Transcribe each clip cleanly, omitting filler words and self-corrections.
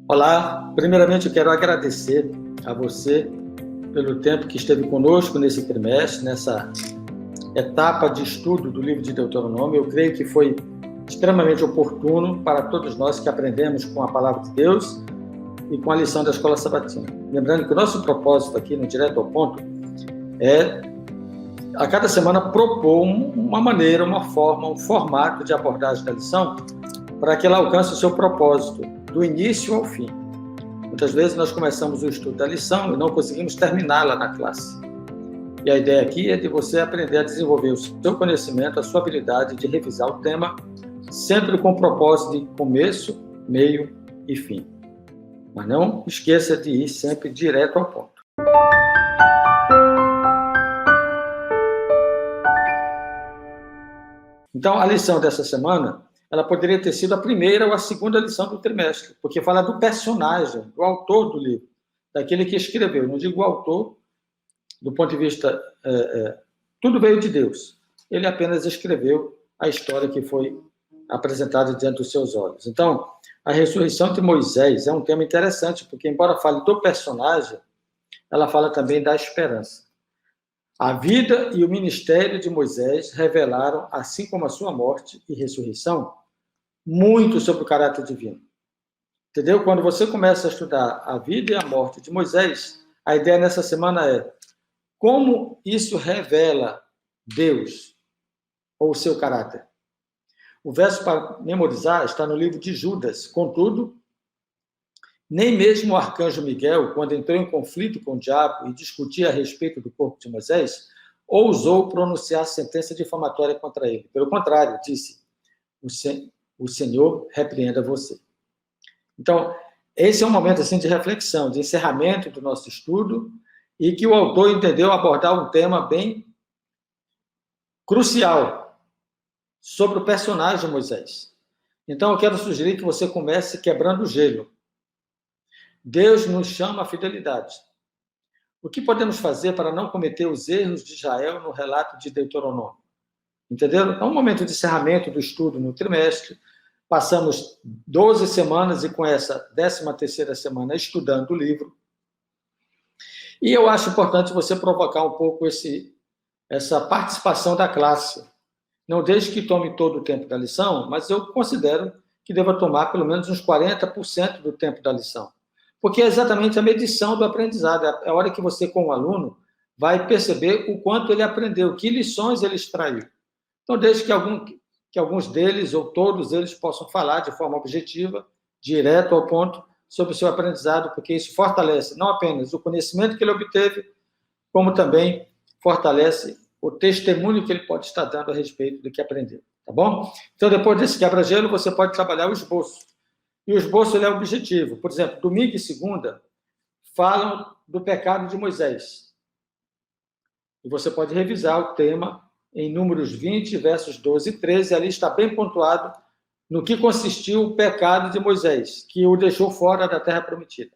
Olá, primeiramente eu quero agradecer a você pelo tempo que esteve conosco nesse trimestre, nessa etapa de estudo do livro de Deuteronômio. Eu creio que foi extremamente oportuno para todos nós que aprendemos com a palavra de Deus e com a lição da Escola Sabatina. Lembrando que o nosso propósito aqui no Direto ao Ponto é, a cada semana, propor uma maneira, uma forma, um formato de abordagem da lição para que ela alcance o seu propósito, do início ao fim. Muitas vezes nós começamos o estudo da lição e não conseguimos terminá-la na classe. E a ideia aqui é de você aprender a desenvolver o seu conhecimento, a sua habilidade de revisar o tema, sempre com o propósito de começo, meio e fim. Mas não esqueça de ir sempre direto ao ponto. Então, a lição dessa semana, ela poderia ter sido a primeira ou a segunda lição do trimestre, porque fala do personagem, do autor do livro, daquele que escreveu. Não digo o autor, do ponto de vista... tudo veio de Deus. Ele apenas escreveu a história que foi apresentada diante dos seus olhos. Então, a ressurreição de Moisés é um tema interessante, porque, embora fale do personagem, ela fala também da esperança. A vida e o ministério de Moisés revelaram, assim como a sua morte e ressurreição, muito sobre o caráter divino. Entendeu? Quando você começa a estudar a vida e a morte de Moisés, a ideia nessa semana é como isso revela Deus ou o seu caráter. O verso para memorizar está no livro de Judas. Contudo, nem mesmo o arcanjo Miguel, quando entrou em conflito com o diabo e discutia a respeito do corpo de Moisés, ousou pronunciar sentença difamatória contra ele. Pelo contrário, disse: o Senhor repreenda você. Então, esse é um momento assim de reflexão, de encerramento do nosso estudo, e que o autor entendeu abordar um tema bem crucial sobre o personagem Moisés. Então, eu quero sugerir que você comece quebrando o gelo. Deus nos chama à fidelidade. O que podemos fazer para não cometer os erros de Israel no relato de Deuteronômio? Entenderam? É um momento de encerramento do estudo no trimestre. Passamos 12 semanas e com essa 13ª semana estudando o livro. E eu acho importante você provocar um pouco essa participação da classe. Não deixe que tome todo o tempo da lição, mas eu considero que deva tomar pelo menos uns 40% do tempo da lição. Porque é exatamente a medição do aprendizado. É a hora que você, com o aluno, vai perceber o quanto ele aprendeu, que lições ele extraiu. Então, desde que alguns deles, ou todos eles, possam falar de forma objetiva, direto ao ponto, sobre o seu aprendizado, porque isso fortalece não apenas o conhecimento que ele obteve, como também fortalece o testemunho que ele pode estar dando a respeito do que aprendeu. Tá bom? Então, depois desse quebra-gelo, você pode trabalhar o esboço. E o esboço ele é objetivo. Por exemplo, domingo e segunda falam do pecado de Moisés. E você pode revisar o tema em Números 20, versos 12 e 13. Ali está bem pontuado no que consistiu o pecado de Moisés, que o deixou fora da terra prometida.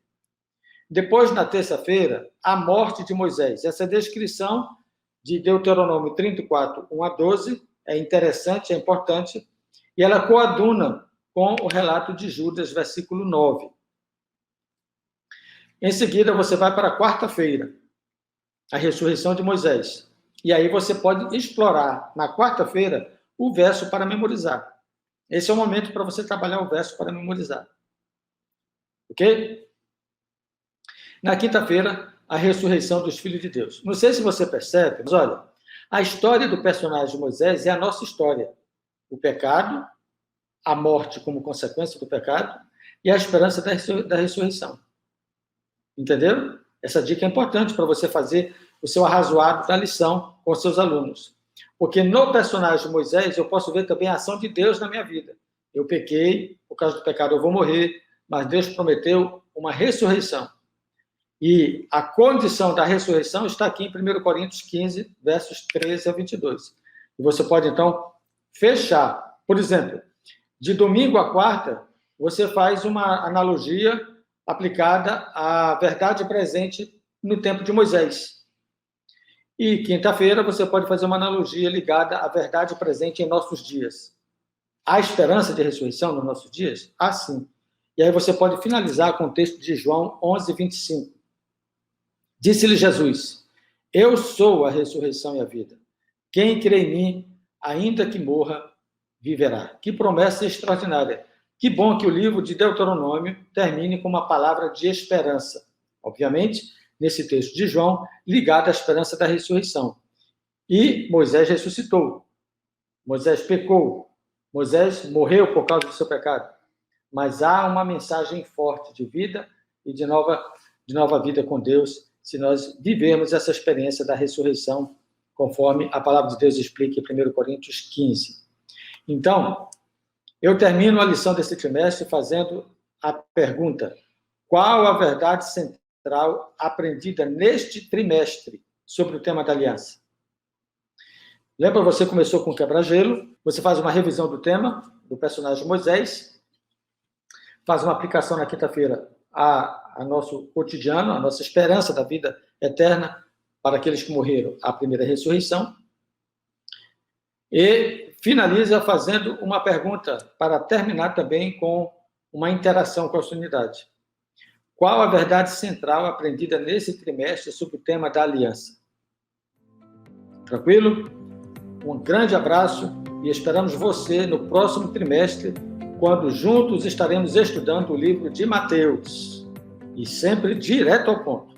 Depois, na terça-feira, a morte de Moisés. Essa descrição de Deuteronômio 34, 1 a 12, é interessante, é importante, e ela coaduna com o relato de Judas, versículo 9. Em seguida, você vai para a quarta-feira, a ressurreição de Moisés. E aí você pode explorar, na quarta-feira, o verso para memorizar. Esse é o momento para você trabalhar o verso para memorizar. Ok? Na quinta-feira, a ressurreição dos filhos de Deus. Não sei se você percebe, mas olha, a história do personagem de Moisés é a nossa história. O pecado, a morte como consequência do pecado e a esperança da ressurreição. Entenderam? Essa dica é importante para você fazer o seu arrazoado da lição com seus alunos. Porque no personagem de Moisés eu posso ver também a ação de Deus na minha vida. Eu pequei, por causa do pecado eu vou morrer, mas Deus prometeu uma ressurreição. E a condição da ressurreição está aqui em 1 Coríntios 15, versos 13 a 22. E você pode, então, fechar. Por exemplo, de domingo a quarta, você faz uma analogia aplicada à verdade presente no tempo de Moisés. E quinta-feira você pode fazer uma analogia ligada à verdade presente em nossos dias. Há esperança de ressurreição nos nossos dias? Há sim. E aí você pode finalizar com o texto de João 11, 25. Disse-lhe Jesus: eu sou a ressurreição e a vida. Quem crê em mim, ainda que morra, viverá. Que promessa extraordinária. Que bom que o livro de Deuteronômio termine com uma palavra de esperança. Obviamente, nesse texto de João, ligado à esperança da ressurreição. E Moisés ressuscitou. Moisés pecou. Moisés morreu por causa do seu pecado. Mas há uma mensagem forte de vida e de nova vida com Deus, se nós vivermos essa experiência da ressurreição, conforme a palavra de Deus explica em 1 Coríntios 15. Então, eu termino a lição desse trimestre fazendo a pergunta: qual a verdade central aprendida neste trimestre sobre o tema da aliança? Lembra, você começou com quebra-gelo, você faz uma revisão do tema, do personagem Moisés, faz uma aplicação na quinta-feira a nosso cotidiano, a nossa esperança da vida eterna para aqueles que morreram, a primeira ressurreição, e finaliza fazendo uma pergunta para terminar também com uma interação com a sua unidade. Qual a verdade central aprendida nesse trimestre sobre o tema da aliança? Tranquilo? Um grande abraço e esperamos você no próximo trimestre, quando juntos estaremos estudando o livro de Mateus. E sempre direto ao ponto.